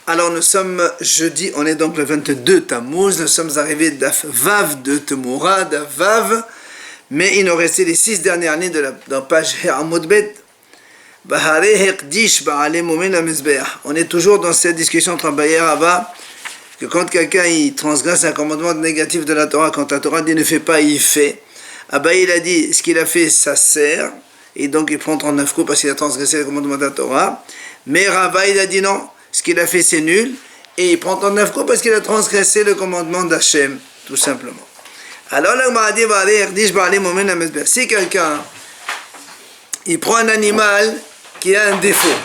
Alors nous sommes jeudi, on est donc le 22 Tammuz, nous sommes arrivés d'Af Vav de Temura, d'Af Vav, mais il nous restait les 6 dernières lignes de la page Amud Bet. On est toujours dans cette discussion entre Abaye et Rava, que quand quelqu'un il transgresse un commandement négatif de la Torah, quand la Torah dit ne fais pas, il fait. Abaye il a dit ce qu'il a fait ça sert, et donc il prend 39 coups parce qu'il a transgressé le commandement de la Torah. Mais Rava il a dit non, ce qu'il a fait c'est nul, et il prend 39 coups parce qu'il a transgressé le commandement d'Hachem, tout simplement. Alors là, on m'a dit, si quelqu'un il prend un animal qui a un défaut,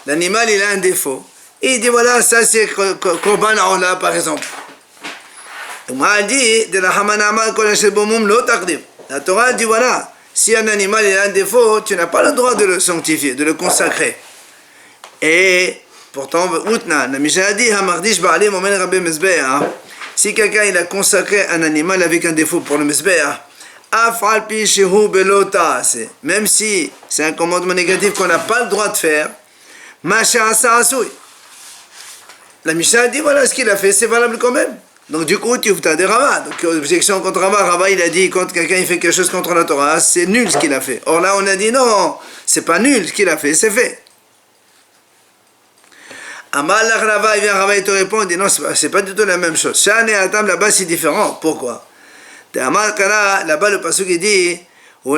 l'animal il a un défaut, et il dit voilà, ça c'est Korban Aola par exemple. On m'a dit, la Torah dit voilà, si un animal il a un défaut, tu n'as pas le droit de le sanctifier, de le consacrer. Et pourtant, la Mishnah a dit, si quelqu'un il a consacré un animal avec un défaut pour le Mizbeach, même si c'est un commandement négatif qu'on n'a pas le droit de faire, la Mishnah dit voilà ce qu'il a fait, c'est valable quand même. Donc du coup tu as des Rava. Donc objection contre Rava. Rava il a dit quand quelqu'un il fait quelque chose contre la Torah, c'est nul ce qu'il a fait. Or là on a dit non, c'est pas nul ce qu'il a fait, c'est fait. Amal Rava, il vient Rava il te répond, il dit non, c'est pas du tout la même chose. Shane Atam là-bas c'est différent. Pourquoi? Là-bas le pasuk il dit quand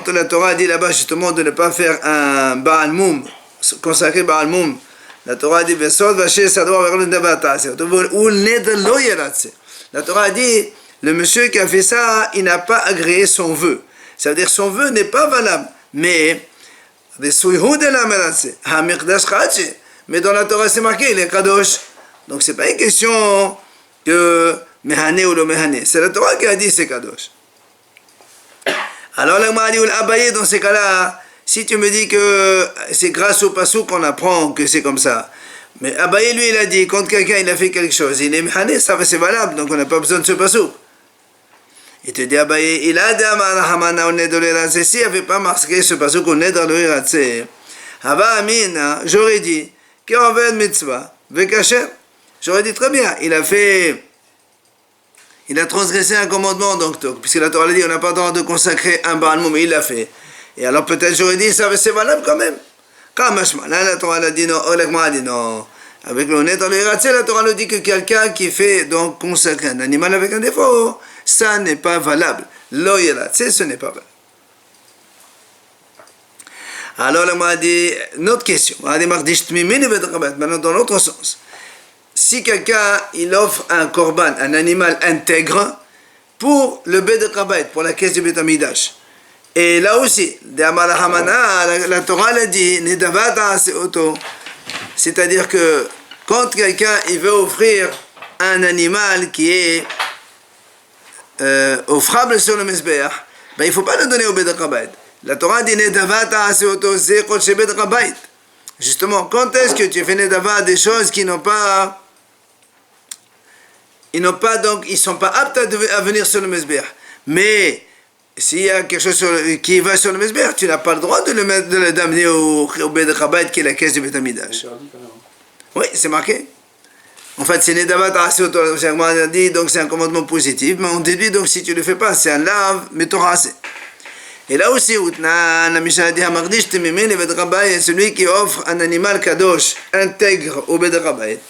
la Torah dit là-bas justement de ne pas faire un Baal Moum, consacrer Baal Moum, la Torah dit la Torah dit le monsieur qui a fait ça il n'a pas agréé son vœu, ça veut dire son vœu n'est pas valable, mais dans la Torah c'est marqué il est kadosh, donc c'est pas une question que Mehane ou le Mehane, c'est la Torah qui a dit c'est kadosh. Alors là, on m'a dit, Abaye, dans ces cas-là, si tu me dis que c'est grâce au passouk qu'on apprend que c'est comme ça, mais Abaye, lui, il a dit, quand quelqu'un il a fait quelque chose, il est Mehane, ça c'est valable, donc on n'a pas besoin de ce passouk. Il te dit, Abaye, il a dit, si il n'avait pas marqué ce passouk, on est dans le Hiratse, Hava Amin, j'aurais dit, Keroven mitzvah, Vekacher, j'aurais dit très bien, il a transgressé un commandement, donc puisque la Torah a dit on n'a pas le droit de consacrer un Baal Moum, mais il l'a fait. Et alors peut-être j'aurais dit ça c'est valable quand même. Là la Torah a dit non, a dit non. Avec le honnête dans le Hiratse, la Torah nous dit que quelqu'un qui fait donc consacrer un animal avec un défaut, ça n'est pas valable. Lo Hiratse, ce n'est pas valable. Alors là, m'a dit une autre question. Maintenant dans l'autre sens. Si quelqu'un il offre un korban, un animal intègre, pour le Beit Kabayt, pour la caisse du Beit Hamidash. Et là aussi, la Torah l'a dit, c'est-à-dire que quand quelqu'un il veut offrir un animal qui est offrable sur le Mizbeach, ben, il ne faut pas le donner au Beit Kabayt. La Torah dit justement, quand est-ce que tu fais Nedava des choses qui n'ont pas... donc, ils sont pas aptes à venir sur le Mizbeach. Mais s'il y a quelque chose qui va sur le Mizbeach, tu n'as pas le droit de l'amener au Beit Kabayt qui est la caisse du Beit Hamidash. Oui, c'est marqué. En fait, c'est Nedavat Aseoto, donc c'est un commandement positif, mais on déduit donc si tu ne le fais pas, c'est un lave, mais Torah assez. Et là aussi, la Mishnah dit celui qui offre un animal kadosh intègre au Beit Kabayt.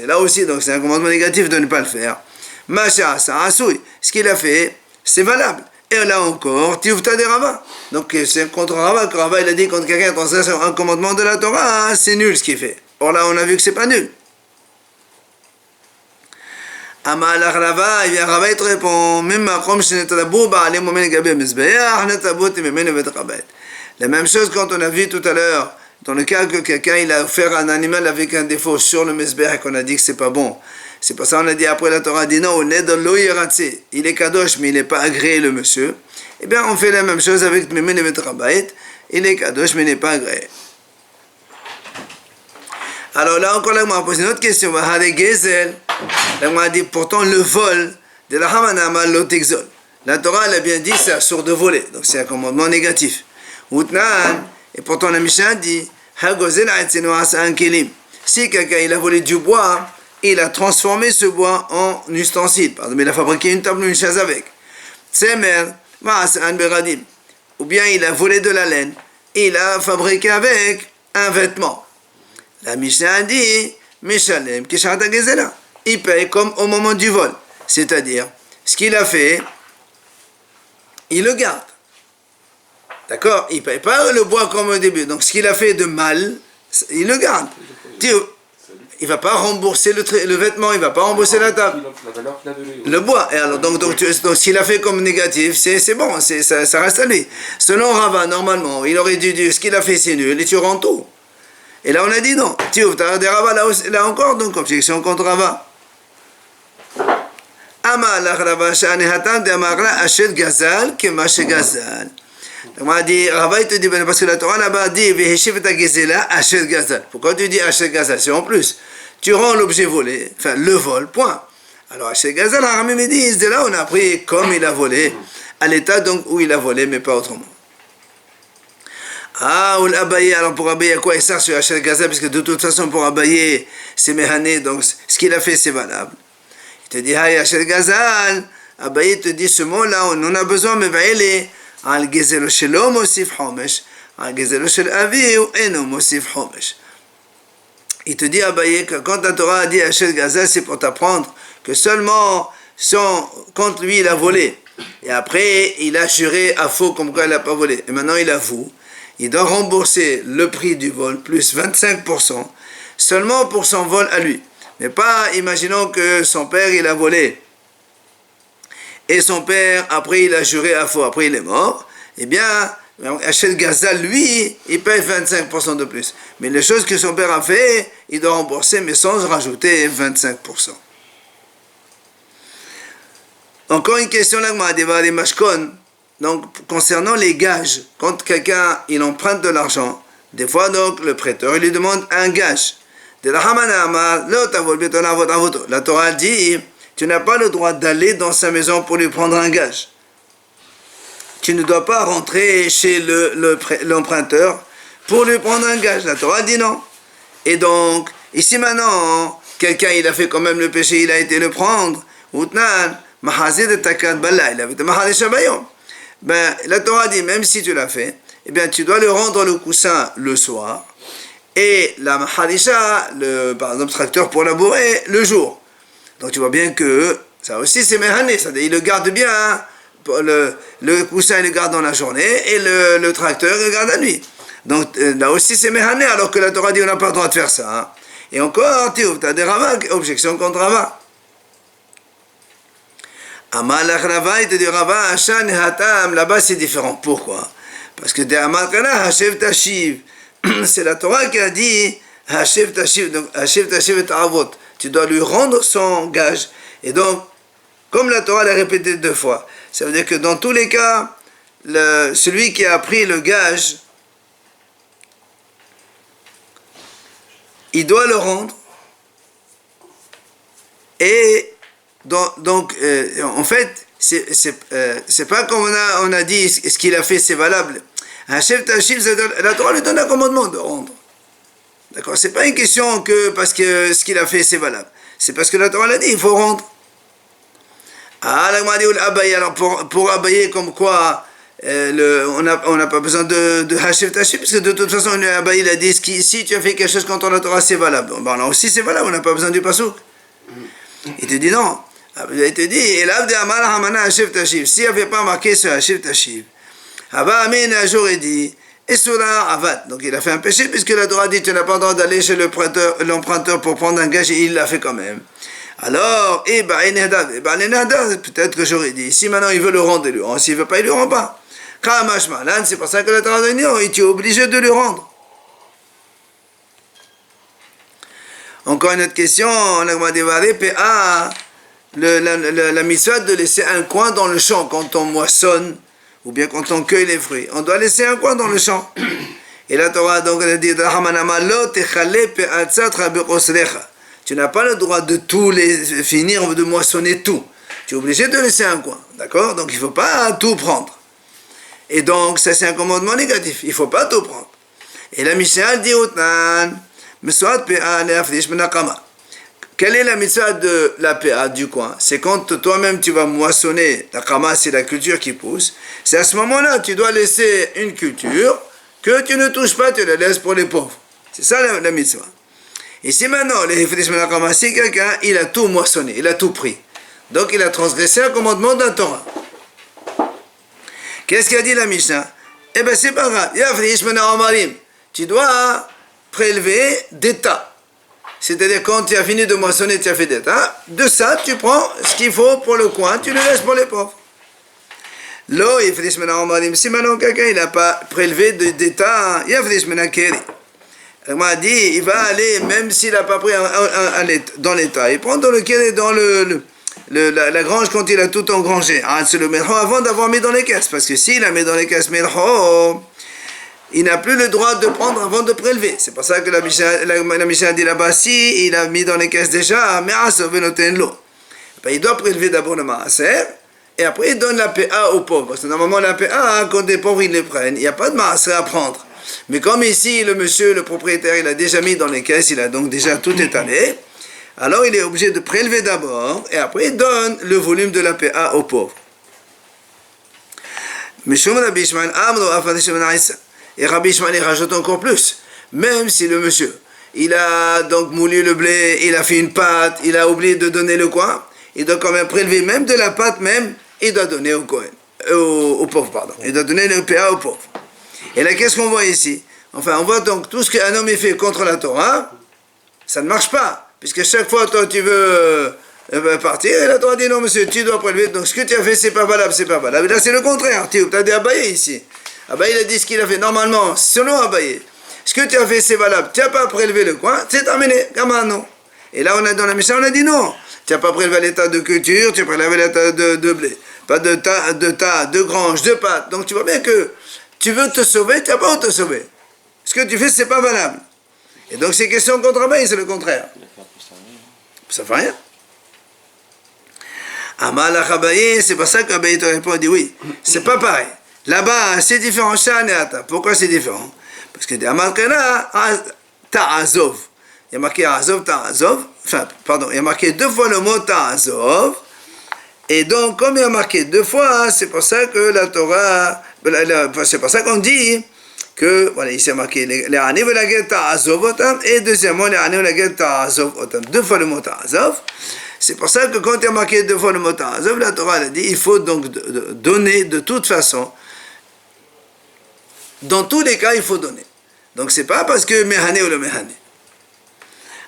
Là aussi, donc c'est un commandement négatif de ne pas le faire. Ce qu'il a fait, c'est valable. Et là encore, tu as des Rava. Donc c'est contre Rava que Rava il a dit quand quelqu'un transgresse un commandement de la Torah, c'est nul ce qu'il fait. Or là, on a vu que c'est pas nul. Amal Rava, il vient Rava il te répond la même chose quand on a vu tout à l'heure. Dans le cas que quelqu'un il a offert un animal avec un défaut sur le Mizbeach et qu'on a dit que c'est pas bon. C'est pour ça qu'on a dit après la Torah a dit non, on est dans lo Hiratse. Il est kadosh mais il n'est pas agréé le monsieur. Eh bien on fait la même chose avec Mimin et Betrabayt. Il est kadosh mais il n'est pas agréé. Alors là encore là on m'a posé une autre question. Là on m'a dit pourtant le vol de la Hamanama l'otexol. La Torah elle a bien dit c'est sourd de voler. Donc c'est un commandement négatif. Outnan Et pourtant la Mishnah dit, si quelqu'un il a volé du bois, il a transformé ce bois en ustensile. Par exemple, il a fabriqué une table ou une chaise avec. Ou bien il a volé de la laine, il a fabriqué avec un vêtement. La Mishnah dit, Mishalem Kisharata Gezela. Il paye comme au moment du vol. C'est-à-dire, ce qu'il a fait, il le garde. D'accord? Il ne paye pas le bois comme au début. Donc, ce qu'il a fait de mal, il le garde. Il ne va pas rembourser le vêtement, il ne va pas rembourser la table. Le bois. Et alors, donc ce qu'il a fait comme négatif, c'est bon, ça reste à lui. Selon Rava, normalement, il aurait dû dire ce qu'il a fait, c'est nul, et tu rends tout. Et là, on a dit non. Tu as des Rava là encore, donc objection contre Rava. Amalach Rava Shani Hatam de Amarla Achet Gazal Kemache Gazal. Donc on a dit, Rava il te dit, parce que la Torah là-bas dit Veheshiv ta Gezela Achet Gazal. Pourquoi tu dis Achet Gazal? C'est en plus. Tu rends l'objet volé, enfin le vol, point. Alors Achet Gazal, Haramim me dit, de là on a pris comme il a volé, à l'état donc où il a volé, mais pas autrement. Ah, ou l'Abaye, alors pour Abaye, à quoi il sert sur Achet Gazal? Parce que de toute façon, pour Abaye, c'est Mehané, donc ce qu'il a fait, c'est valable. Il te dit, Hay Achet Gazal, Abaye te dit ce mot-là, on en a besoin, mais Vaïle, Al Gezelo Shelo Mosif Homesh, Al Gezelo Shel Avi ou Eno Mosif Homesh. Il te dit, Abaye, que quand la Torah a dit Achet Gazal, c'est pour t'apprendre que seulement quand lui il a volé, et après il a juré à faux comme quoi il n'a pas volé, et maintenant il avoue, il doit rembourser le prix du vol plus 25%, seulement pour son vol à lui. Mais pas, imaginons que son père il a volé, et son père après il a juré à faux, après il est mort, eh bien, Achet Gazal, lui, il paye 25% de plus. Mais les choses que son père a fait, il doit rembourser, mais sans rajouter 25%. Encore une question là, donc concernant les gages, quand quelqu'un il emprunte de l'argent, des fois donc le prêteur il lui demande un gage. La Torah dit, tu n'as pas le droit d'aller dans sa maison pour lui prendre un gage. Tu ne dois pas rentrer chez l'emprunteur pour lui prendre un gage. La Torah dit non. Et donc, ici maintenant, quelqu'un il a fait quand même le péché, il a été le prendre. Ben, la Torah dit, même si tu l'as fait, eh bien, tu dois lui rendre le coussin le soir, et la mahalisha, par exemple, tracteur pour labourer, le jour. Donc, tu vois bien que, ça aussi, c'est méhané, il le garde bien, hein. Le coussin, il le garde dans la journée, et le tracteur, il le garde la nuit. Donc, là aussi, c'est méhané, alors que la Torah dit, on n'a pas le droit de faire ça, hein. Et encore, tu as des Rava, objection contre Rava. Amalach Rava, il te dit Rava, Hashan et Hatam, là-bas c'est différent. Pourquoi? Parce que de Amalkana, Hashev Tashiv, c'est la Torah qui a dit Hashev Tashiv, donc Hashev Tashiv et Ta'avot. Tu dois lui rendre son gage. Et donc, comme la Torah l'a répété 2 fois, ça veut dire que dans tous les cas, celui qui a pris le gage, il doit le rendre. Et donc, en fait, c'est pas comme on a dit, ce qu'il a fait, c'est valable. Un chef tachif, la Torah lui donne un commandement de rendre. D'accord? C'est pas une question que parce que ce qu'il a fait, c'est valable. C'est parce que la Torah l'a dit, il faut rendre. Ah, la Gemara dit l'abaye. Alors, pour abayer, comme quoi, on n'a pas besoin de hachef tachif, parce que de toute façon, l'abaye, il a dit, si tu as fait quelque chose contre la Torah, c'est valable. Bon, là aussi, c'est valable, on n'a pas besoin du pasouk. Il te dit non. Il te dit, s'il n'y avait pas marqué ce Hashiv Tashiv, j'aurais dit, donc il a fait un péché, puisque la Torah dit, tu n'as pas le droit d'aller chez l'emprunteur pour prendre un gage, et il l'a fait quand même. Alors, peut-être que j'aurais dit, si maintenant il veut le rendre, il le rend, s'il ne veut pas, il ne le rend pas. C'est pour ça que la Torah dit, non, tu es obligé de le rendre. Encore une autre question, la mitzvah de laisser un coin dans le champ quand on moissonne, ou bien quand on cueille les fruits. On doit laisser un coin dans le champ. Et la Torah donc elle dit, tu n'as pas le droit de finir de moissonner tout. Tu es obligé de laisser un coin, d'accord? Donc il ne faut pas tout prendre. Et donc ça c'est un commandement négatif, il ne faut pas tout prendre. Et la Mishnah dit Outnan, Mesuat PA Neafrish Menakama. Quelle est la mitzvah de la PA du coin? C'est quand toi-même tu vas moissonner, la kama c'est la culture qui pousse, c'est à ce moment-là tu dois laisser une culture que tu ne touches pas, tu la laisses pour les pauvres. C'est ça la mitzvah. Et si maintenant, les Hefrish Menakama, si quelqu'un, il a tout moissonné, il a tout pris, donc il a transgressé un commandement d'un Torah. Qu'est-ce qu'a dit la Mishnah? Eh bien c'est pas grave, Yafrish Menakamarim, tu dois prélever des tas. C'est-à-dire quand tu as fini de moissonner, tu as fait des tas, de ça tu prends ce qu'il faut pour le coin, tu le laisses pour les pauvres. Lo Yafrish Menakamarim, si maintenant quelqu'un il n'a pas prélevé des tas, Yafrish Menakeri. On m'a dit, il va aller, même s'il n'a pas pris dans l'état, il prend dans lequel dans la grange quand il a tout engrangé. Ah, c'est le melho avant d'avoir mis dans les caisses, parce que s'il a mis dans les caisses melho, il n'a plus le droit de prendre avant de prélever. C'est pour ça que la Mishnah dit là-bas, si il a mis dans les caisses déjà, mais il doit prélever d'abord le maaser, et après il donne la PA aux pauvres. Parce que normalement la PA, quand des pauvres ils les prennent, il n'y a pas de maaser à prendre. Mais comme ici, le monsieur, le propriétaire, il a déjà mis dans les caisses, il a donc déjà tout étalé, alors il est obligé de prélever d'abord, et après il donne le volume de la PA aux pauvres. Et Rabbi Ishmael, il rajoute encore plus. Même si le monsieur, il a donc moulu le blé, il a fait une pâte, il a oublié de donner le coin, il doit quand même prélever même de la pâte même, il doit donner au pauvre, pardon. Il doit donner le PA aux pauvres. Et là, qu'est-ce qu'on voit ici? Enfin, on voit donc tout ce qu'un homme fait contre la Torah, ça ne marche pas. Puisque chaque fois, toi, tu veux partir, et la Torah dit non, monsieur, tu dois prélever. Donc, ce que tu as fait, c'est pas valable, c'est pas valable. Là, c'est le contraire. Tu as dit Abaye ici. Abaye, il a dit ce qu'il a fait. Normalement, selon Abaye, ce que tu as fait, c'est valable. Tu n'as pas prélevé le coin, c'est terminé. Gamin, non. Et là, on a dans la Mishnah, on a dit non. Tu n'as pas prélevé l'état de culture, tu as prélevé l'état de blé. Pas de tas, de grange, de pâte. Donc, tu vois bien que tu veux te sauver, tu n'as pas à te sauver. Ce que tu fais, c'est pas valable. Et donc, c'est question contre Abaye, c'est le contraire. Ça fait rien. Amal Abaye, c'est pour ça qu'Abaye te répond, il dit oui, c'est pas pareil. Là-bas, c'est différent. Pourquoi c'est différent? Parce que Amal Kena, Ta'azov. Il y a marqué Azov, Ta'azov. Enfin, pardon, il y a marqué 2 fois le mot Ta'azov. Et donc, comme il y a marqué 2 fois, c'est pour ça que la Torah, c'est pour ça qu'on dit que, voilà, ici il y a marqué les Ani Velaget Ta'azov Otam, et deuxièmement, les Ani Velaget Ta'azov Otam. 2 fois le mot Ta'azov. C'est pour ça que quand il y a marqué 2 fois le mot Ta'azov, la Torah elle a dit il faut donc donner de toute façon. Dans tous les cas, il faut donner. Donc, c'est pas parce que Mehane ou le Mehane.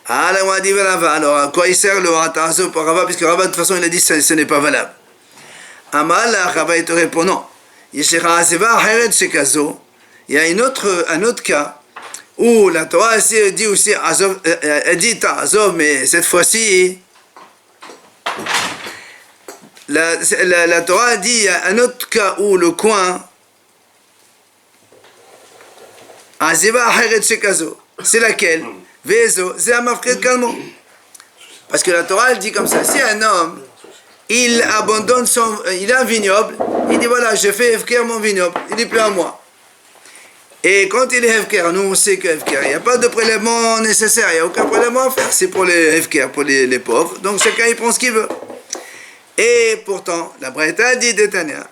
Ah, là, on a dit Rava. Alors, à quoi il sert le Ta'azov pour Rava? Puisque Rava, de toute façon, il a dit que ce n'est pas valable. Amal, Rava, il te répond non. Il y a un autre cas où la Torah dit aussi Azov, elle dit Ta'azov, mais cette fois-ci, la Torah dit il y a un autre cas où le coin, c'est laquelle? Parce que la Torah elle dit comme ça, si un homme il abandonne il a un vignoble, il dit voilà, je fais Hefker mon vignoble, il n'est plus à moi. Et quand il est Hefker, nous on sait que Hefker, il n'y a pas de prélèvement nécessaire, il n'y a aucun prélèvement à faire, c'est pour les Hefker, pour les pauvres, donc chacun il prend ce qu'il veut. Et pourtant, la Braïta dit d'Etania,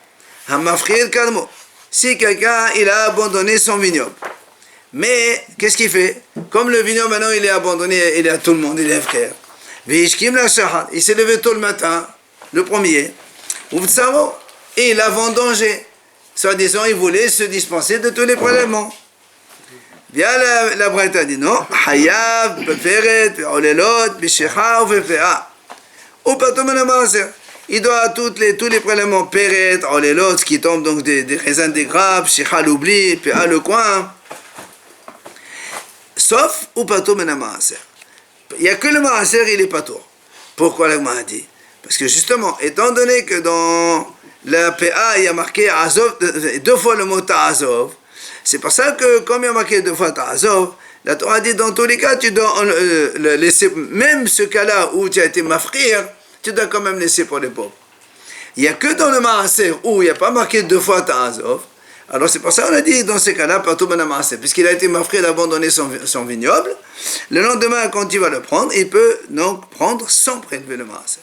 Hamafriel Kalmo, si quelqu'un il a abandonné son vignoble, mais qu'est-ce qu'il fait? Comme le vignoble maintenant il est abandonné, il est à tout le monde, il est Hefker. Il s'est levé tôt le matin, le premier, et il a vendangé. Soi-disant, il voulait se dispenser de tous les prélèvements. Bien la Braïta dit non, Hayav, Beferet, Olelot, Bishecha, Vefea. Ou Patomanamaser. Il doit tous les prélèvements, Peret, Olelot, qui tombent donc des raisins, des grappes, Shecha l'oubli, Pea le coin. Sauf ou Patomanamaser. Il n'y a que le Maaser, il est pas tour. Pourquoi la Gemara dit? Parce que justement, étant donné que dans la PA, il y a marqué Azov, 2 fois le mot Ta'azov, c'est pour ça que, comme il y a marqué 2 fois Ta'azov, la Torah dit dans tous les cas, tu dois le laisser, même ce cas-là où tu as été mafrir, tu dois quand même laisser pour les pauvres. Il n'y a que dans le Maaser où il n'y a pas marqué 2 fois Ta'azov, Alors c'est pour ça qu'on a dit, dans ces cas-là, Patou Ben Amaaseh, puisqu'il a été mafri d'abandonner son vignoble, le lendemain, quand il va le prendre, il peut donc prendre sans prélever le Maaseh.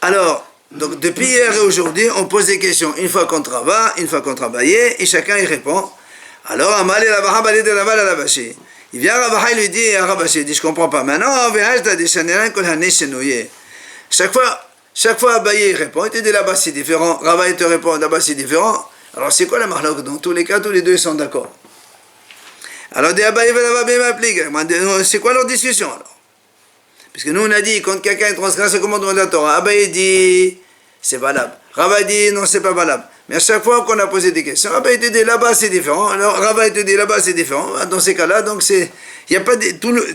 Alors, donc depuis hier et aujourd'hui, on pose des questions, une fois qu'on travaille, une fois qu'on travaillait, et chacun y répond. Alors, Amal et Rabaha balé de Laval à Rabashi. Il vient à Rabaha, il lui dit à Rabashi, il dit, je comprends pas. Maintenant, chaque fois Abaye répond, il te dit là-bas c'est différent, Rabaha te répond, là-bas c'est différent. Alors c'est quoi la marloque? Dans tous les cas, tous les deux sont d'accord. Alors, Abaye va là-bas bien m'appliquer. C'est quoi leur discussion alors? Puisque nous on a dit, quand quelqu'un transgresse le commandement de la Torah, Abaye dit, c'est valable. Rabaha dit, non, c'est pas valable. Mais à chaque fois qu'on a posé des questions, Abaye te dit là-bas c'est différent, alors Rabaha te dit là-bas c'est différent. Dans ces cas-là, donc c'est, il y a pas de,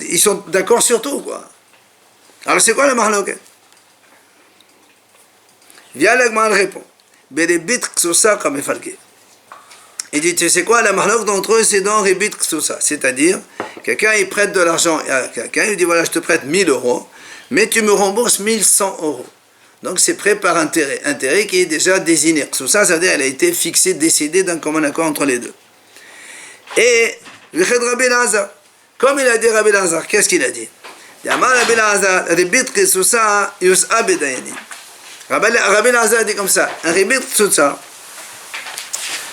ils sont d'accord sur tout, quoi. Alors c'est quoi la marloque? Viens l'Agmar répond. Beribit Ksusa Kamefalke. Il dit, tu sais quoi, la marloque d'entre eux, c'est dans Ribit Ksusa. C'est-à-dire, quelqu'un il prête de l'argent à quelqu'un, il dit, voilà, je te prête 1000 euros, mais tu me rembourses 1100 euros. Donc c'est prêt par intérêt. Intérêt qui est déjà désigné. Ksusa, ça veut dire, elle a été fixée, décidée d'un commun accord entre les deux. Et, Rabbi Lazar, comme il a dit Rabbi Lazar, qu'est-ce qu'il a dit? Rabbi Lazar, Ribit Ksusa Yus'a Bedayani. Rabbi Lazar dit comme ça, un ribit tzutza,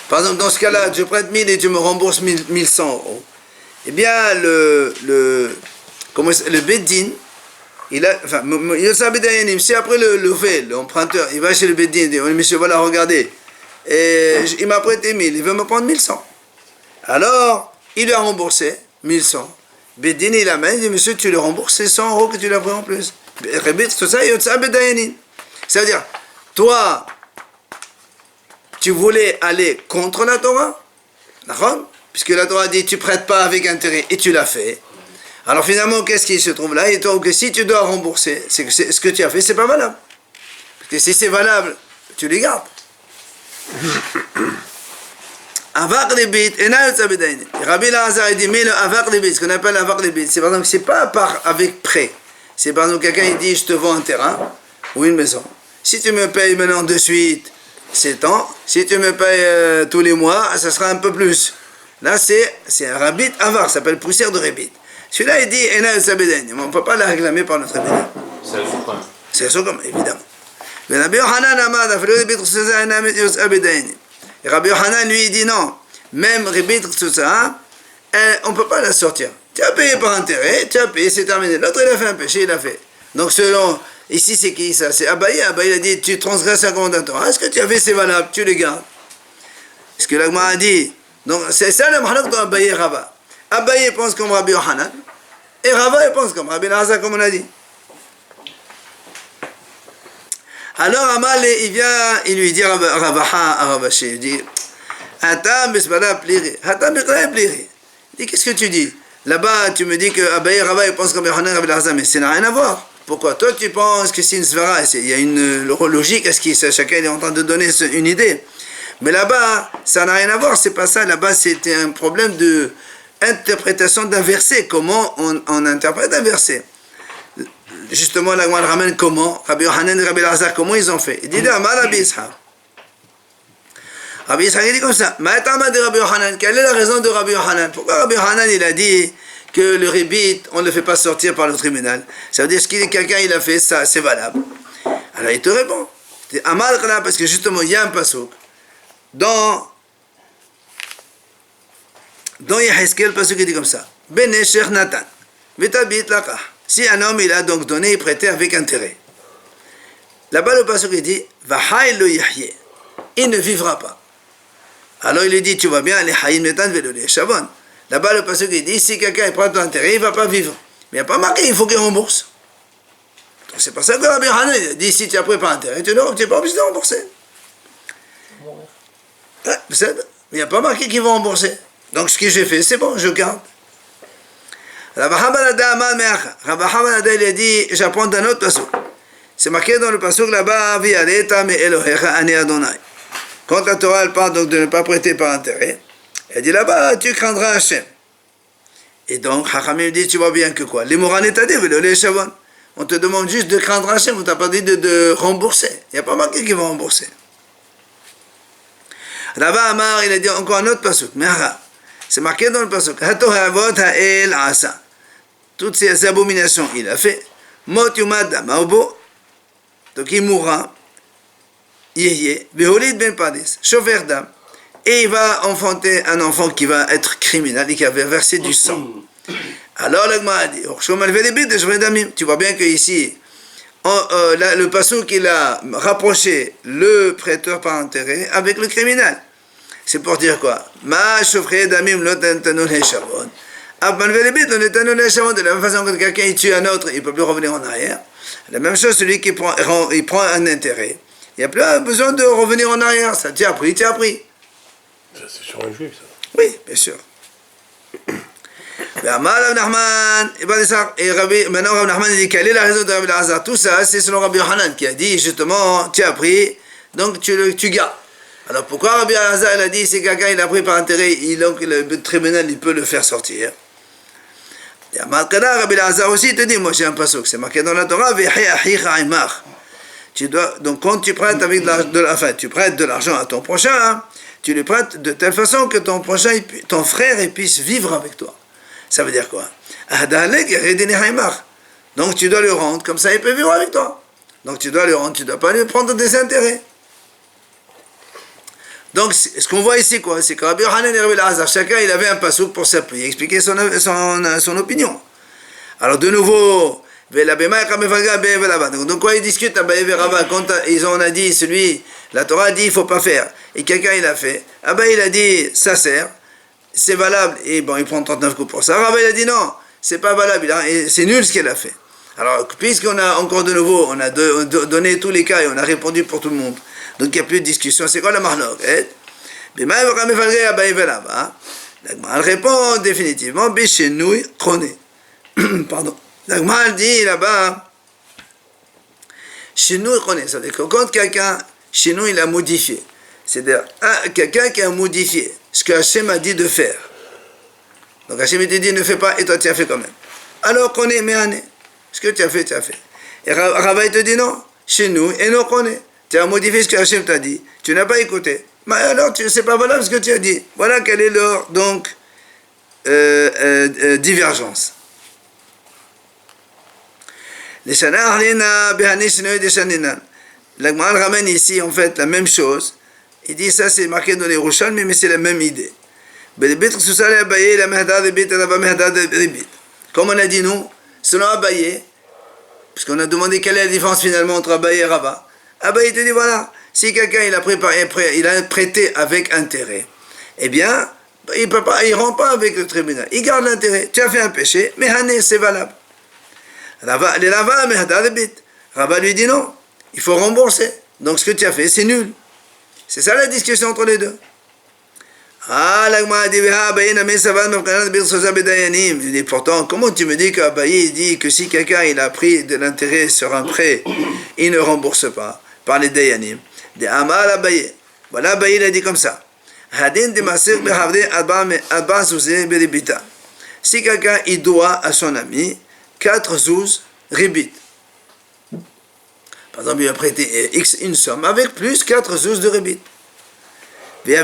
par exemple dans ce cas-là, je prête 1000 et tu me rembourses 1100 euros. Eh bien, le Beddin, si après l'emprunteur, il va chez le Beddin, il dit, monsieur, voilà, regardez, et il m'a prêté 1000, il veut me prendre 1100. Alors, il lui a remboursé 1100. Beddin, il amène, il dit, monsieur, tu le rembourses, c'est 100 euros que tu l'as pris en plus. Ribit tzutza, yotza bedayanin. Ça veut dire, toi, tu voulais aller contre la Torah, d'accord? Puisque la Torah dit, tu prêtes pas avec intérêt, et tu l'as fait. Alors finalement, qu'est-ce qui se trouve là? Et toi, que si tu dois rembourser, c'est que ce que tu as fait, c'est pas valable. Parce que si c'est valable, tu les gardes. Avak libit, Rabbi Lazar dit, mais le avak libit, ce qu'on appelle avak libit, c'est par exemple, c'est pas avec prêt. C'est par exemple, quelqu'un il dit, je te vends un terrain ou une maison. Si tu me payes maintenant de suite, c'est tant. Si tu me payes tous les mois, ça sera un peu plus. Là, c'est un rabit avar, ça s'appelle poussière de rabit. Celui-là, il dit, on ne peut pas la réclamer par notre rabit. C'est le soukhan. C'est le soukhan, évidemment. Mais Rabbi Yohanan Amad, et Rabbi Yohanan, lui, il dit non. Même rabit tzutza, on ne peut pas la sortir. Tu as payé par intérêt, tu as payé, c'est terminé. L'autre, il a fait un péché, il a fait. Donc, selon. Ici, c'est qui ça? C'est Abaye. Abaye a dit, tu transgresses un commandement de la Torah. Est-ce que tu as fait, c'est valable? Tu les gardes. Ce que l'Agma a dit. Donc, c'est ça le mahlok de Abaye et Rava. Abaye pense comme Rabbi Yohanan. Et Rava pense comme Rabbi Lazar, comme on a dit. Alors, Amal, il vient, il lui dit à Ravaha, à Ravashi, il dit, Hatam bisbala pliri. Hatam bisbala pliri. Il dit, qu'est-ce que tu dis? Là-bas, tu me dis que Abaye et Rava pense comme Rabbi Yohanan, Rabbi Lazar, mais ça n'a rien à voir. Pourquoi? Toi, tu penses que c'est une svara, il y a une logique, est-ce que chacun est en train de donner une idée? Mais là-bas, ça n'a rien à voir, c'est pas ça. Là-bas, c'était un problème d'interprétation d'un verset. Comment on interprète un verset? Justement, la Gemara ramène comment? Rabbi Yohanan et Rabbi Lazar, comment ils ont fait? Il dit, Rabbi Ishaq. Rabbi Ishaq, il dit comme ça, de Rabbi Yohanan, quelle est la raison de Rabbi Yohanan? Pourquoi Rabbi Yohanan, il a dit que le ribit, on ne le fait pas sortir par le tribunal? Ça veut dire que quelqu'un il a fait ça, c'est valable. Alors il te répond, Amal Khala, parce que justement il y a un pasuk dans Yaheskel, le pasuk il dit comme ça, Bene Sheikh Nathan, Vitabit Lakah. Si un homme il a donc donné et prêté avec intérêt, là-bas le pasuk il dit, Vahay lo Yahye, il ne vivra pas. Alors il lui dit, tu vois bien, les Hayim Netan velo les Shavon. Là-bas, le pasteur qui dit, si quelqu'un prend ton intérêt, il ne va pas vivre. Mais il n'y a pas marqué, il faut qu'il rembourse. Donc c'est pour ça que Rabbi Yohanan dit, si tu as pris par intérêt, tu n'es pas obligé de rembourser. Mais il n'y a pas marqué qu'il va rembourser. Donc ce que j'ai fait, c'est bon, je garde. Rabbi Hamanada, il a dit, j'apprends d'un autre pasteur. C'est marqué dans le pasteur là-bas, Vi'aleta me Elohecha ani Adonai. Quand la Torah elle parle donc de ne pas prêter par intérêt, elle dit là-bas, tu craindras Hachem. Et donc, Hachamim dit, tu vois bien que quoi? Les Moran est à dire, les Shavon. On te demande juste de craindre Hachem, on t'a pas dit de rembourser. Il n'y a pas marqué qu'ils vont rembourser. Rava Amar, il a dit encore un autre pasuk. C'est marqué dans le pasuk. Hatohavot ha'el asa. Toutes ces abominations, il a fait. Mot yumad damaubo. Donc il mourra. Yéyé. Veholid ben padis. Chauffeur d'âme. Et il va enfanter un enfant qui va être criminel et qui va verser du sang. Alors l'Agma a dit, tu vois bien que ici, le pasuk il a rapproché le prêteur par intérêt avec le criminel. C'est pour dire quoi? Ma shofre damim lo tentanu leshavon. De la même façon que quelqu'un il tue un autre, il ne peut plus revenir en arrière. La même chose, celui qui prend un intérêt, il n'y a plus besoin de revenir en arrière. Ça, tu as pris. Ça, c'est sur un juif, ça. Oui, bien sûr. Et maintenant, Rabbi Nachman dit quelle est la raison de Rabbi Elazar? Tout ça, c'est selon Rabbi Yohanan qui a dit justement, tu as pris, donc tu gardes. Alors pourquoi Rabbi Elazar il a dit si quelqu'un il a pris par intérêt, donc le tribunal il peut le faire sortir? Et Rabbi Elazar aussi te dit, moi j'ai un pasuk, c'est marqué dans la Torah, tu dois, donc quand tu prêtes avec tu prêtes de l'argent à ton prochain, hein, tu le prêtes de telle façon que ton prochain, ton frère, il puisse vivre avec toi. Ça veut dire quoi? Donc tu dois le rendre, comme ça il peut vivre avec toi. Donc tu dois le rendre, tu ne dois pas lui prendre des intérêts. Donc ce qu'on voit ici, quoi, c'est que Rabbi Yohanan et Rabbi Elazar, chacun il avait un pasuk pour s'appuyer, expliquer son opinion. Alors de nouveau, donc quand ils discutent, quand on a dit, la Torah a dit il ne faut pas faire, et quelqu'un il a fait, il a dit ça sert, c'est valable, et bon il prend 39 coups pour ça. Rabbi il a dit non, c'est pas valable, c'est nul ce qu'il a fait. Alors puisqu'on a encore de nouveau, on a donné tous les cas et on a répondu pour tout le monde, donc il n'y a plus de discussion, c'est quoi la marloque? Elle répond définitivement, pardon. L'Agma dit là-bas, chez nous, c'est-à-dire que quand quelqu'un, chez nous, il a modifié, c'est-à-dire quelqu'un qui a modifié ce que Hachem a dit de faire. Donc Hachem te dit ne fais pas et toi tu as fait quand même. Alors connais, mais ce que tu as fait, tu as fait. Et Rava te dit non, chez nous, et non connais. Tu as modifié ce que Hachem t'a dit, tu n'as pas écouté. Mais alors, c'est pas valable ce que tu as dit. Voilà quelle est leur, donc, divergence. L'Agma ramène ici, en fait, la même chose. Il dit, ça c'est marqué dans les Yerushalmi, mais c'est la même idée. Comme on a dit, nous, selon Abaye, puisqu'on a demandé quelle est la différence finalement entre Abaye et Rava, Abaye te dit, voilà, si quelqu'un il a prêté avec intérêt, eh bien, il ne rend pas avec le tribunal. Il garde l'intérêt. Tu as fait un péché, mais Hané, c'est valable. Rava lui dit non, il faut rembourser. Donc ce que tu as fait, c'est nul. C'est ça la discussion entre les deux. L'Agma dit, pourtant, comment tu me dis qu'Abaye dit que si quelqu'un il a pris de l'intérêt sur un prêt, il ne rembourse pas par les Dayanim? Voilà, Abaye il a dit comme ça. Si quelqu'un il doit à son ami 4 zouz ribit, par exemple il a prêté X une somme avec plus 4 zouz de ribit, et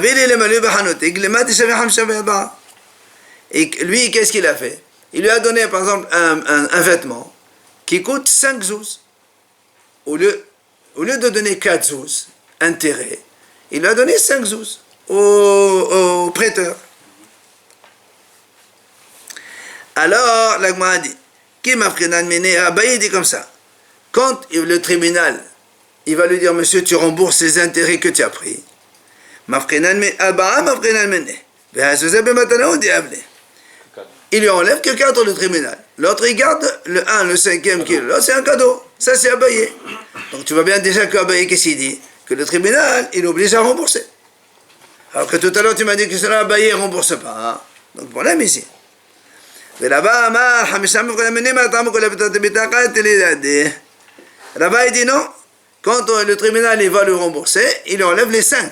lui qu'est-ce qu'il a fait? Il lui a donné par exemple un vêtement qui coûte 5 zouz. Au lieu de donner 4 zouz intérêt, il lui a donné 5 zouz au prêteur. Alors l'Agma a dit, Abaye dit comme ça, quand le tribunal il va lui dire monsieur tu rembourses les intérêts que tu as pris, il lui enlève que 4 le tribunal, l'autre il garde le 1, le 5e qui est là, c'est un cadeau, ça c'est Abaye. Donc tu vois bien déjà qu'Abaye qu'est-ce qu'il dit? Que le tribunal il oblige à rembourser. Alors que tout à l'heure tu m'as dit que cela Abaye ne rembourse pas, hein? Donc problème ici. Là-bas, il dit non, quand le tribunal il va le rembourser, il enlève les 5.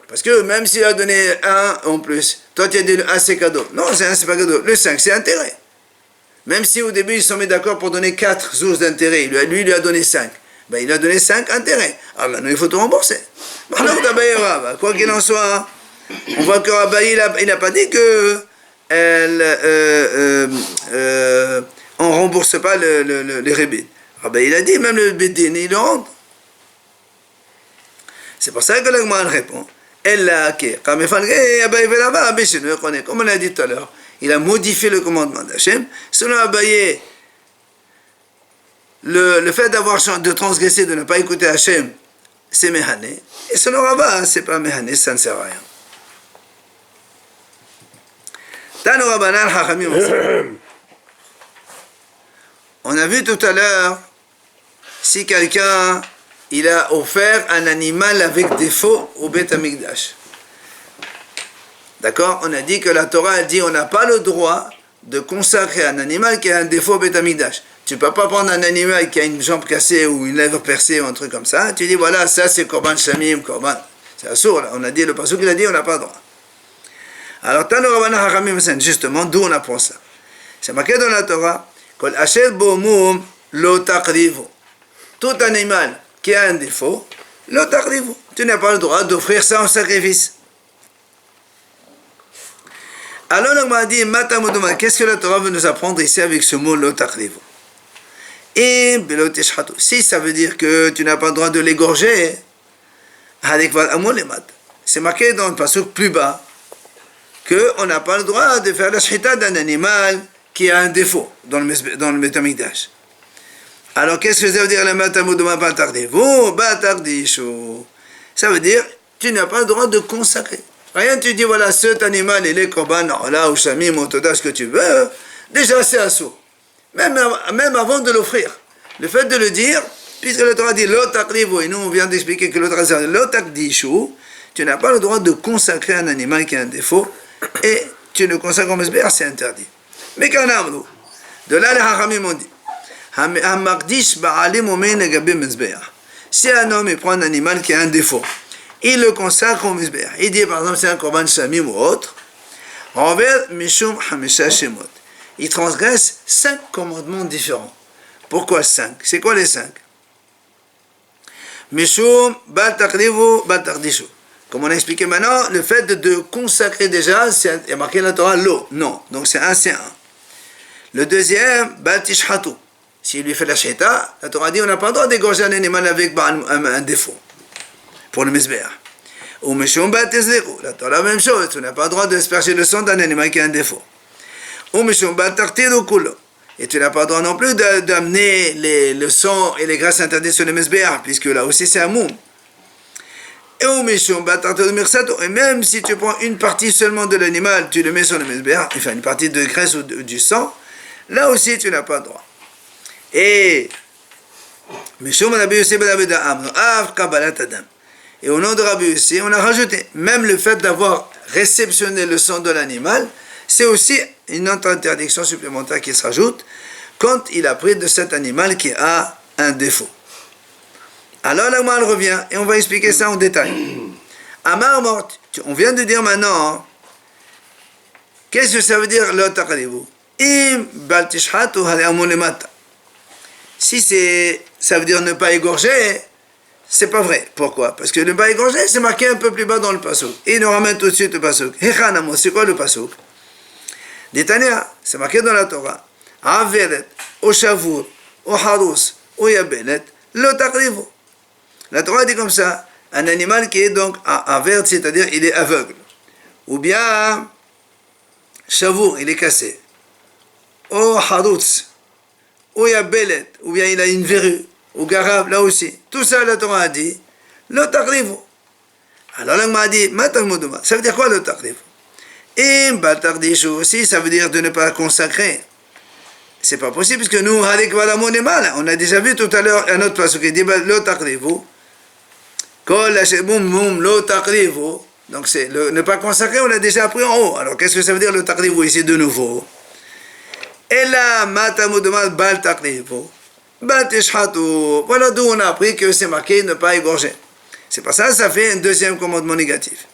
Parce que même s'il a donné 1 en plus, toi tu as dit le 1 c'est cadeau. Non, c'est pas cadeau, le 5 c'est intérêt. Même si au début ils se sont mis d'accord pour donner 4 zouz d'intérêt, lui a donné 5. Ben, il a donné 5 intérêts. Ah, maintenant, il faut tout rembourser. Alors, Abaye Rav, quoi qu'il en soit, on voit que Abaye, il n'a pas dit que on ne rembourse pas les rébits. Abaye, il a dit, même le Bédine, il le rend. C'est pour ça que l'Agma répond. Comme on l'a dit tout à l'heure, il a modifié le commandement d'Hachem. Selon Abaye, le fait de transgresser, de ne pas écouter Hachem, c'est Mehané. Et selon Rabba, c'est pas Mehané, ça ne sert à rien. Tano Rabbanan Chachamim. On a vu tout à l'heure, si quelqu'un il a offert un animal avec défaut au Beth Amikdash. D'accord? On a dit que la Torah elle dit on n'a pas le droit de consacrer un animal qui a un défaut au Beth Amikdash. Tu ne peux pas prendre un animal qui a une jambe cassée ou une lèvre percée ou un truc comme ça. Tu dis voilà, ça c'est Korban Shamim, Korban. C'est assourd là. On a dit, le pasuk il a dit on n'a pas le droit. Alors, Tano Rabbanan Chachamim, justement, d'où on apprend ça? C'est marqué dans la Torah, Kol Asher Bo Mum Lo Taqrivu. Tout animal qui a un défaut, Lo Taqrivu. Tu n'as pas le droit d'offrir ça en sacrifice. Alors, on m'a dit, qu'est-ce que la Torah veut nous apprendre ici avec ce mot Lo Taqrivu? Et Belo Tishhatu. Si ça veut dire que tu n'as pas le droit de l'égorger, c'est marqué dans le pasuk plus bas qu'on n'a pas le droit de faire la shchita d'un animal qui a un défaut dans le Beth Amikdash. Alors qu'est-ce que ça veut dire le matamuduma batardivu batardishu? Ça veut dire tu n'as pas le droit de consacrer. Rien, tu dis voilà cet animal il est korban là ou shamim ou toda ce que tu veux. Déjà c'est assourd. Même avant de l'offrir. Le fait de le dire, puisque le Torah dit lo taqrivu, et nous on vient d'expliquer que le Torah dit lo taqdishu, tu n'as pas le droit de consacrer un animal qui a un défaut. Et tu ne consacres en Mesbéach, c'est interdit. Mais qu'en amrou, de là les Hachamim ont dit, si un homme il prend un animal qui a un défaut, il le consacre au Mesbéach. Il dit par exemple c'est un Korban Shamim ou autre, envers Mishum Hamisha Shemot. Il transgresse 5 commandements différents. Pourquoi 5? C'est quoi les 5? Mishum Bal Taqrivu Bal Taqdishu. Comme on a expliqué maintenant, le fait de consacrer déjà, il y a marqué dans la Torah l'eau. Non, donc c'est un. Le deuxième, Bal Tishhatu. S'il lui fait la sheta, la Torah dit on n'a pas le droit d'égorger un animal avec un défaut. Pour le Mizbeach. Ou Mishum Bal Tizliku. La Torah la même chose, on n'a pas le droit d'asperger le sang d'un animal qui a un défaut. Ou Mishum Bal Tartiru Kulo. Et tu n'as pas le droit non plus d'amener le sang et les grâces interdites sur le Mizbeach, puisque là aussi c'est un moum. Et même si tu prends une partie seulement de l'animal, tu le mets sur le Mizbeach, enfin une partie de graisse ou du sang, là aussi tu n'as pas le droit. Et au nom de Rabbi Yossi, on a rajouté, même le fait d'avoir réceptionné le sang de l'animal, c'est aussi une autre interdiction supplémentaire qui se rajoute quand il a pris de cet animal qui a un défaut. Alors là, elle revient et on va expliquer ça en détail. Amar mort, on vient de dire maintenant, qu'est-ce que ça veut dire lo taqrivu? Im bal tishhatu halamu lemata. Si ça veut dire ne pas égorger, c'est pas vrai. Pourquoi? Parce que ne pas égorger, c'est marqué un peu plus bas dans le pasuk. Et il nous ramène tout de suite le pasuk. Hechanamo, c'est quoi le pasuk? D'Itania, c'est marqué dans la Torah. Averet, o shavur, o harus, o yabelet, lo taqrivu. La Torah dit comme ça, un animal qui est donc avert, c'est-à-dire il est aveugle. Ou bien, shavour, il est cassé. Ou harutz, ou yabelet, ou bien il a une verrue, ou garab, là aussi. Tout ça, la Torah a dit, lo taqrivu. Alors là, m'a dit, ça veut dire quoi lo taqrivu? Et batardishu aussi, ça veut dire de ne pas consacrer. C'est pas possible, puisque nous, avec Valamon est mal. On a déjà vu tout à l'heure un autre passage qui dit lo taqrivu. Donc c'est ne pas consacrer, on l'a déjà appris en haut. Alors qu'est-ce que ça veut dire le taqrivu ici de nouveau? Et là, matamudumad bal taqrivu, bal tishhatu. Voilà d'où on a appris que c'est marqué ne pas égorger. C'est pas ça, ça fait un deuxième commandement négatif.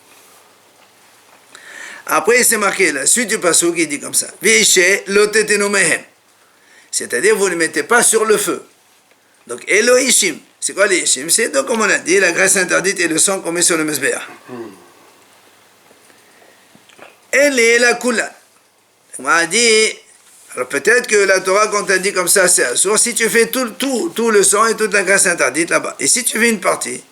Après, c'est marqué la suite du passage qui dit comme ça. Vishe lotetenu mehem. C'est-à-dire, vous ne mettez pas sur le feu. Donc, Elohishim, C'est quoi les Yeshim? C'est donc, comme on a dit, la graisse interdite et le sang qu'on met sur le Mezbeah. Elle est la Kula. On a dit, alors peut-être que la Torah, quand elle dit comme ça, c'est assourd. Si tu fais tout le sang et toute la graisse interdite là-bas, et si tu fais une partie,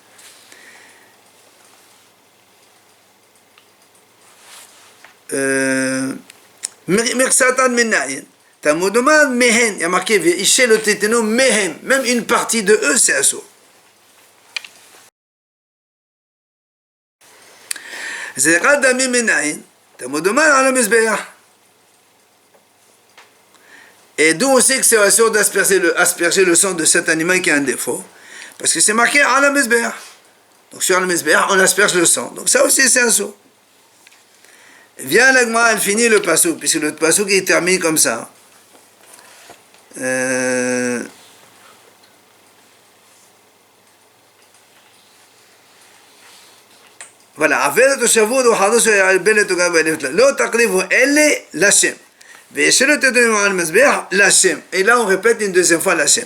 Mirsatan Menayin, Tamodoman Mehen, il y a marqué Ishe le Teteno Mehem, même une partie de eux, c'est assourd. Zerat Dami Menayin, Tamodoman ala Mizbeah. Et d'où on sait que c'est assourd d'asperger le sang de cet animal qui a un défaut, parce que c'est marqué ala Mizbeah. Donc sur le Mizbeah, on asperge le sang. Donc ça aussi, c'est assourd. Viens l'agma, elle finit le pasouk, puisque le pasouk il termine comme ça. Voilà. Avel toshavud ou hados belet ou gabelet. Lo taqrivu elle l'Hashem. Ve'eshelo tedonu al mezbeah l'Hashem. Et là on répète une deuxième fois l'Hashem.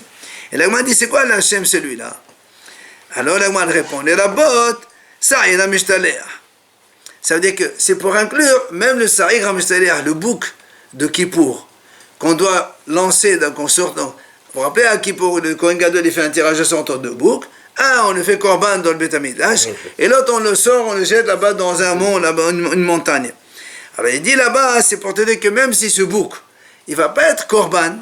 Et l'agma dit c'est quoi l'Hashem celui-là? Alors l'agma répond les rabot sa'ir amishtaleh. Ça veut dire que c'est pour inclure même le Sa'ir HaMishtaleh, le bouc de Kippour, qu'on doit lancer, donc on sort. Vous vous rappelez, à Kippour, le Kohen Gadol, il fait un tirage au sort entre deux boucs. Un, on le fait korban dans le Beth Amikdash, et l'autre, on le sort, on le jette là-bas dans un mont, là-bas, une montagne. Alors il dit là-bas, c'est pour te dire que même si ce bouc, il ne va pas être korban,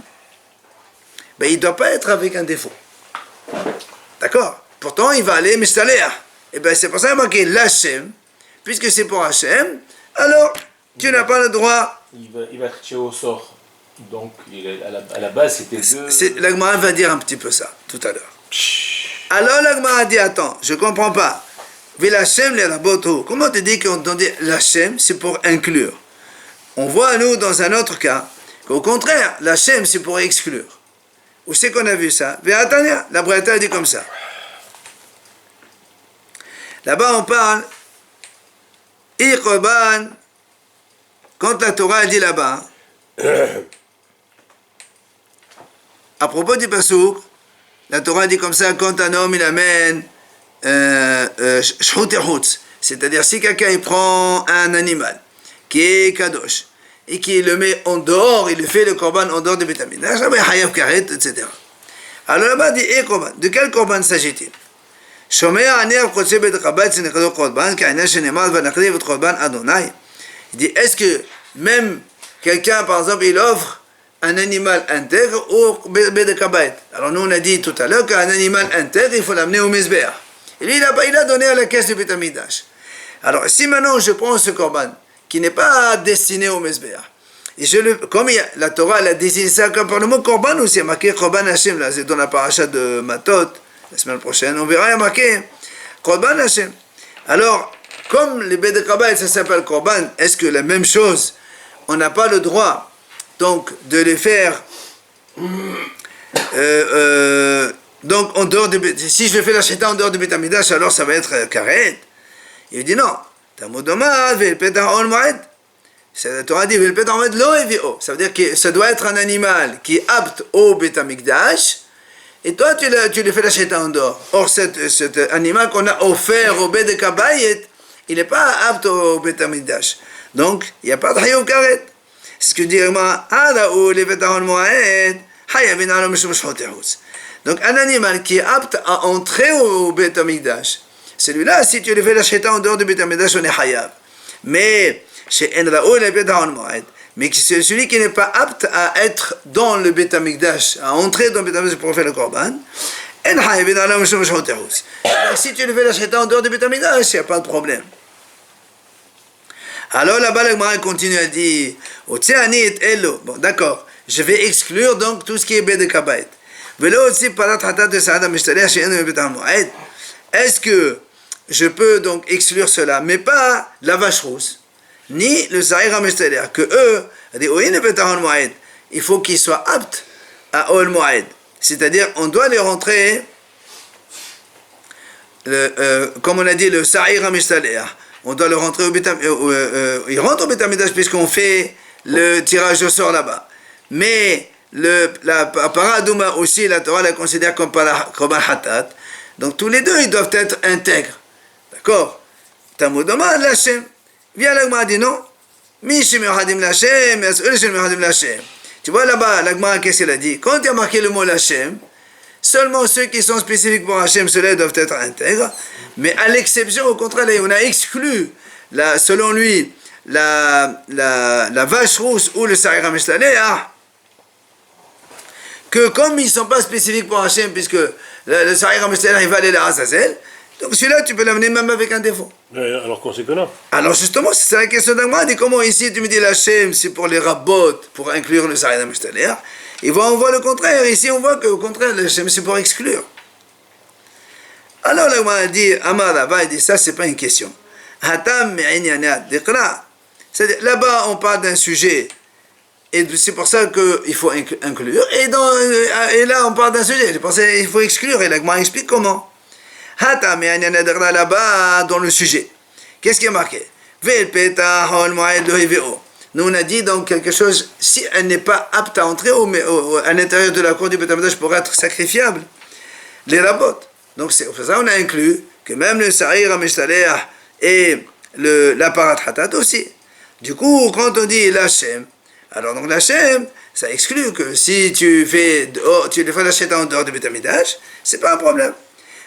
ben, il ne doit pas être avec un défaut. D'accord? Pourtant, il va aller Mishtaleh. Et bien, c'est pour ça qu'il a marqué l'Hashem. Puisque c'est pour Hachem, alors tu n'as pas le droit. Il va chercher au sort. Donc à la base c'était deux. L'Agmara va dire un petit peu ça tout à l'heure. Alors l'Agmara dit attends, je comprends pas. L'Hachem les raboto. Comment tu dis qu'on dit l'Hachem c'est pour inclure? On voit nous dans un autre cas qu'au contraire l'Hachem c'est pour exclure. Où c'est qu'on a vu ça? Ve'atania, la Braïta dit comme ça. Là-bas on parle. Et Korban, quand la Torah dit là-bas, à propos du Passouk, la Torah dit comme ça, quand un homme il amène c'est-à-dire si quelqu'un il prend un animal qui est kadosh et qui le met en dehors, il fait le Korban en dehors du Beth Amikdash, etc. Alors là-bas dit et Korban, de quel Korban s'agit-il? Il dit, est-ce que même quelqu'un, par exemple, il offre un animal intègre au Bedekabayt? Alors nous on a dit tout à l'heure qu'un animal intègre, il faut l'amener au Mizbeah. Et lui, il a donné à la caisse du Beth Amikdash. Alors si maintenant je prends ce korban, qui n'est pas destiné au Mizbeah, et comme la Torah elle a désigné ça comme par le mot korban aussi, il y a marqué korban Hashem, là, c'est dans la paracha de Matot, la semaine prochaine, on verra, il y a marqué Korban Hashem. Alors, comme les Bedekabayt, ça s'appelle Korban, est-ce que la même chose, on n'a pas le droit, donc, de les faire, donc, en dehors si je fais la Shita en dehors du Beth Amikdash, alors ça va être Karet. Il dit non. Tamodomad, Ve'el on Moed. La Torah dit Ve'el on Moed lo evio. Ça veut dire que ça doit être un animal qui est apte au Beth Amikdash. Et toi, tu lui fais la Shita en dehors. Or, cet animal qu'on a offert au Bedekabayt, il n'est pas apte au Beth Amikdash. Donc, il n'y a pas de Hayou Karet. C'est ce que dit Rima. Donc, un animal qui est apte à entrer au Beth Amikdash, celui-là, si tu lui fais la Shita en dehors du Beth Amikdash, on est Hayab. Mais, chez Enra'ou, le Beth Amikdash, mais c'est celui qui n'est pas apte à être dans le Beth Amikdash, à entrer dans le Beth Amikdash pour faire le Korban, si tu lui fais la Shita en dehors du Beth Amikdash, il n'y a pas de problème. Alors là-bas, le Gemara continue à dire, bon d'accord, je vais exclure donc tout ce qui est Bedekabayt. Est-ce que je peux donc exclure cela, mais pas la vache rousse, ni le Sa'ir HaMishtaleh, que eux, il faut qu'ils soient aptes à Ol Moed. C'est-à-dire, on doit les rentrer, comme on a dit, le Sa'ir HaMishtaleh, on doit le rentrer au Beth Amikdash, il rentre au Beth Amikdash puisqu'on fait le tirage au sort là-bas. Mais la paradouma aussi, la Torah la considère comme Korban Hatat. Donc tous les deux, ils doivent être intègres. D'accord? Tamudoma l'Hachem. Viens l'Agma dit non. Mishim Yohadim l'Hachem, Yas'ul Yohadim l'Hachem. Tu vois là-bas, l'Agma, qu'est-ce qu'il a dit? Quand il y a marqué le mot l'Hachem, seulement ceux qui sont spécifiques pour Hachem, ceux-là doivent être intègres. Mais à l'exception, au contraire, on a exclu, selon lui, la vache rousse ou le Sa'ir HaMishtaleh, que comme ils ne sont pas spécifiques pour Hachem, puisque le Sa'ir HaMishtaleh, il va aller à Azazel, donc celui-là, tu peux l'amener même avec un défaut. Alors qu'on sait que non. Alors justement, c'est la question d'Agma. Dit comment ici tu me dis l'Hachem, c'est pour les rabbot, pour inclure le Sa'ir HaMishtaleh. Et on voit le contraire. Ici, on voit qu'au contraire, l'Hachem, c'est pour exclure. Alors l'Agma dit, Amar là-bas, il dit, ça, c'est pas une question. Hatam me'inyanat diqra. C'est-à-dire, là-bas, on parle d'un sujet. Et c'est pour ça qu'il faut inclure. Et là, on parle d'un sujet. C'est pour ça qu'il faut exclure. Et l'Agma explique comment. Hatam me'inyanat diqra là-bas, dans le sujet. Qu'est-ce qui est marqué? Nous on a dit donc quelque chose, si elle n'est pas apte à entrer à l'intérieur de la cour du Beth Amikdash pour être sacrifiable, les rabbot. Donc c'est pour ça qu'on a inclus que même le Sa'ir HaMishtaleh et la Parat Hatat aussi. Du coup, quand on dit l'Hachem, alors donc l'Hachem, ça exclut que si tu fais la Sheta en dehors du Beth Amikdash, c'est pas un problème.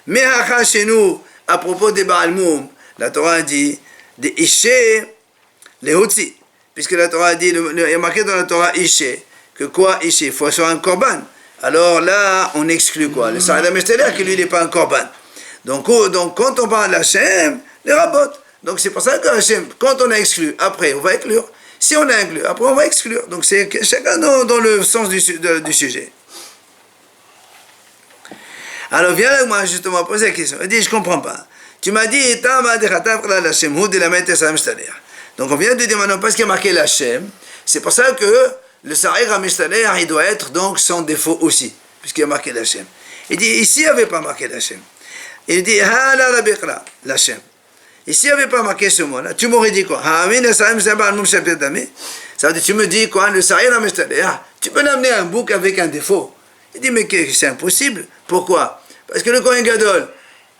Mais chez nous, à propos des Baal Moum, la Torah dit des Ishe, les Hotzi. Puisque la Torah dit, il y a marqué dans la Torah Ishe, que quoi Ishe? Il faut soit un korban. Alors là, on exclut quoi? Le Sa'ir HaMishtaleh, qui lui n'est pas un korban. Donc quand on parle d'Hachem, les rabbot. Donc c'est pour ça que Hachem, quand on a exclu, après on va inclure. Si on a inclus, après on va exclure. Donc c'est chacun dans le sens du sujet. Alors viens là, moi justement poser la question. Il dit, je comprends pas. Tu m'as dit, donc on vient de dire maintenant, parce qu'il y a marqué l'Hachem, c'est pour ça que le Sa'ir HaMishtaleh, il doit être donc sans défaut aussi, puisqu'il y a marqué l'Hachem. Il dit, ici il n'y avait pas marqué l'Hachem. Il dit, l'Hachem. Ici il n'y avait pas marqué ce mot-là. Tu m'aurais dit quoi? Ça veut dire, tu me dis quoi? Le Sa'ir HaMishtaleh, tu peux l'amener un bouc avec un défaut. Il dit, mais c'est impossible. Pourquoi? Parce que le Kohen Gadol,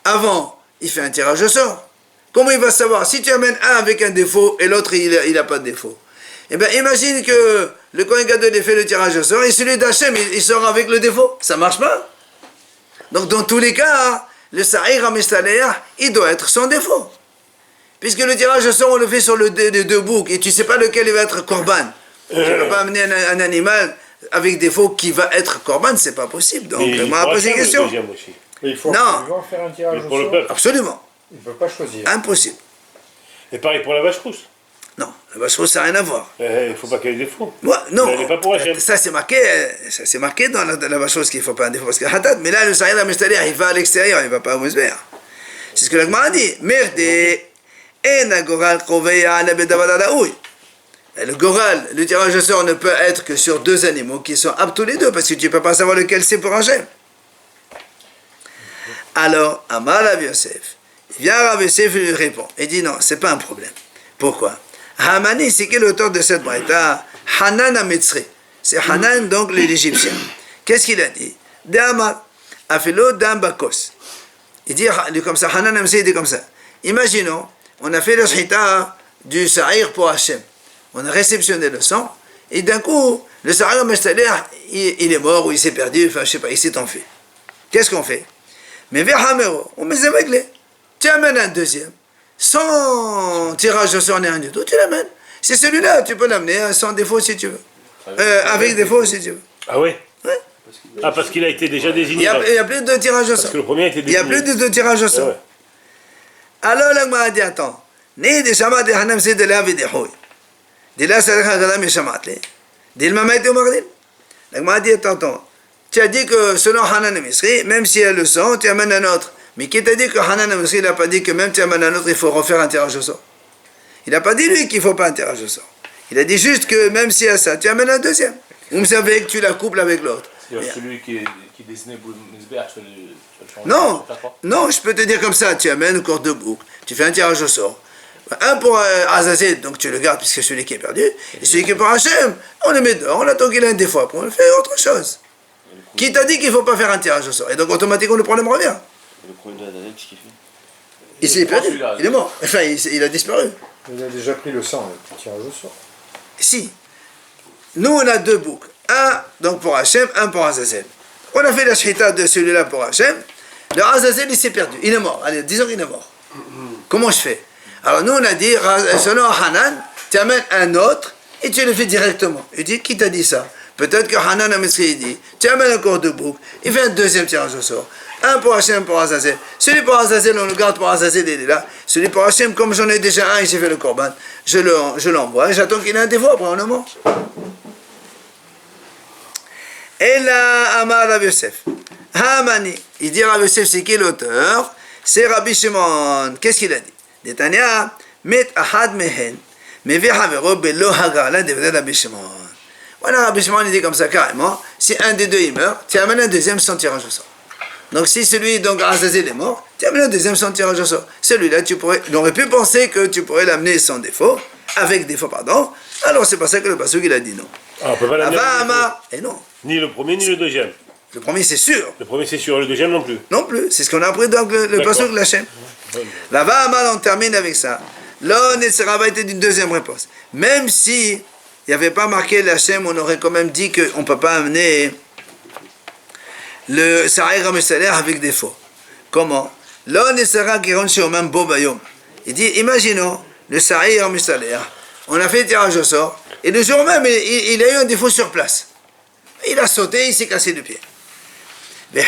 avant, il fait un tirage au sort. Comment il va savoir? Si tu amènes un avec un défaut et l'autre il n'a pas de défaut. Eh bien imagine que le Kohen Gadol fait le tirage au sort et celui d'Hachem il sort avec le défaut. Ça ne marche pas. Donc dans tous les cas, le Sa'ir HaMishtaleh, il doit être sans défaut. Puisque le tirage au sort on le fait sur les deux boucs et tu ne sais pas lequel il va être korban. Tu ne peux pas amener un animal avec défaut qui va être korban, c'est pas possible. Donc on m'a posé une question. Il faut non. absolument faire un tirage au sort. Absolument. Il ne peut pas choisir. Impossible. Et pareil pour la vache rousse. Non, la vache rousse, ça n'a rien à voir. Il ne faut pas qu'elle ait des défauts. Non, elle n'est pas pour Hachem. ça c'est marqué dans la vache rousse qu'il ne faut pas un défaut. Parce que Hatat, mais là le Sa'ir HaMishtaleh, il va à l'extérieur, il ne va pas au Mizbeach. C'est ce que l'Agma a dit. Merde, en goral kroveya nebedavadadaoui. Le goral, le tirage au sort ne peut être que sur deux animaux qui sont aptes tous les deux, parce que tu ne peux pas savoir lequel c'est pour Hachem. Alors, Amar Rav Yosef, il vient Rav Yosef et lui répond. Il dit non, c'est pas un problème. Pourquoi? Hamani, c'est qui est l'auteur de cette braïta? Hanan HaMetzri. C'est Hanan, donc l'Égyptien. Qu'est-ce qu'il a dit? De Amar, Afelo Dam Bakos. Il dit comme ça, Hanan HaMetzri dit comme ça. Imaginons, on a fait le shita du Sa'ir pour Hachem. On a réceptionné le sang, et d'un coup, le Sa'ir HaMishtaleh, il est mort ou il s'est perdu, enfin je sais pas, il s'est enfui. Qu'est-ce qu'on fait? Mais vers Hamero, on met les réglés. Tu amènes un deuxième, sans tirage au sort ni rien du tout, tu l'amènes. C'est celui-là, tu peux l'amener sans défaut si tu veux. Avec défaut si tu veux. Ah oui? Ouais. Ah, parce qu'il a été déjà désigné. Il n'y a plus de tirage au sort. Parce que le premier a été désigné. Il n'y a plus de tirage au sort. Ouais. Alors l'Agma a dit, attends, ni de Shamat de Hanam c'est de la vie de Hoy. De là, ça a dit que Shamat. De l'Mama était au Maghrib. L'Agma a dit, attends. Tu as dit que selon Hanan HaMetzri, même si elle le sent, tu amènes un autre. Mais qui t'a dit que Hanan HaMetzri n'a pas dit que même tu amènes un autre, il faut refaire un tirage au sort? Il n'a pas dit lui qu'il ne faut pas un tirage au sort. Il a dit juste que même si y a ça, tu amènes un deuxième. Vous me savez que tu la couples avec l'autre. C'est-à-dire celui qui dessinait Mizbeach, tu le changes. Non, je peux te dire comme ça, tu amènes encore deux boucles, tu fais un tirage au sort. Un pour Azazel, donc tu le gardes puisque c'est celui qui est perdu, et celui qui est pour Hachem, on le met dehors, on attend qu'il ait un défaut, après on fait autre chose. Qui t'a dit qu'il ne faut pas faire un tirage au sort? Et donc automatiquement le problème revient. Le problème de la Dalet, qu'est-ce qu'il fait? Il s'est perdu, il est mort. Enfin, il a disparu. Il a déjà pris le sang, le tirage au sort. Si. Nous, on a 2 boucs. Un donc pour Hachem, un pour Azazel. On a fait la shita de celui-là pour Hachem. Le Azazel, il s'est perdu. Il est mort. Allez, disons qu'il est mort. Comment je fais? Alors nous, on a dit, selon Hanan, tu amènes un autre et tu le fais directement. Il dit, qui t'a dit ça? Peut-être que Hanan a dit, tu amènes encore 2 boucs, il fait un deuxième tirage au sort. Un pour Hachem, pour Azazel. Celui pour Azazel, on le garde pour Azazel, il est là. Celui pour Hachem, comme j'en ai déjà un et j'ai fait le korban, je l'envoie et j'attends qu'il ait un défaut, après on le mange. Et là, Amar Rav Yosef. Hamani. Il dit Rav Yosef, c'est qui l'auteur? C'est Rabbi Shimon. Qu'est-ce qu'il a dit? Netanya, met ahad mehen, mevi havero belo hagala devrait Rabbi Shimon. Voilà, Rabbi Shimon, il dit comme ça carrément, si un des deux il meurt, tu amènes un deuxième sans tirage au sort. Donc si celui, donc Azazel est mort, tu amènes un deuxième sans tirage au sort. Celui-là, on aurait pu penser que tu pourrais l'amener sans défaut, avec défaut, pardon. Alors c'est pas ça que le pasuk il a dit non. Ah, on peut pas l'amener avec défaut. Et non. Ni le premier, ni le deuxième. Le premier c'est sûr. Le premier c'est sûr, le deuxième non plus. Non plus, c'est ce qu'on a appris dans le pasuk de la Shem. Là-bas, Amal, on termine avec ça. Là, Netzera va être d'une deuxième réponse. Même si il n'y avait pas marqué la Shem, on aurait quand même dit qu'on ne peut pas amener le Sa'ir HaMesaler avec défaut. Comment? Là, Netzera qui rentre sur même Bobayom. Il dit, imaginons, le Sa'ir HaMesaler, on a fait le tirage au sort, et le jour même, il a eu un défaut sur place. Il a sauté, il s'est cassé le pied. Et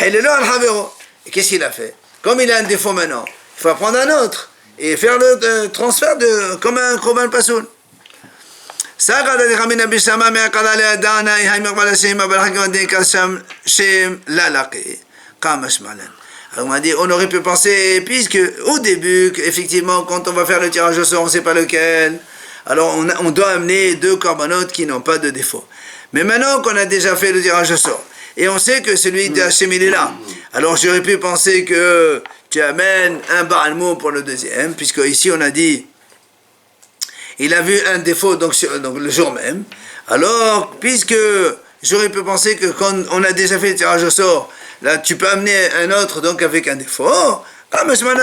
qu'est-ce qu'il a fait? Comme il a un défaut maintenant, il faut prendre un autre et faire le transfert comme un Korban Pasoul. Alors on m'a dit, on aurait pu penser, puisque au début, effectivement, quand on va faire le tirage au sort, on ne sait pas lequel, alors on doit amener 2 corbanotes qui n'ont pas de défaut. Mais maintenant qu'on a déjà fait le tirage au sort, et on sait que celui d'Hachem il est là, alors j'aurais pu penser que tu amènes un Baalmo pour le deuxième, puisque ici on a dit, il a vu un défaut donc le jour même, alors puisque j'aurais pu penser que quand on a déjà fait le tirage au sort, là tu peux amener un autre donc avec un défaut,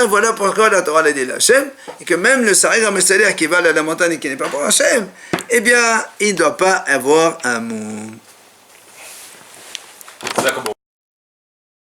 voilà pourquoi la Torah l'a dit Hachem, et que même le Sa'ir HaMesaler qui va à la montagne et qui n'est pas pour Hachem, eh bien il ne doit pas avoir un mot.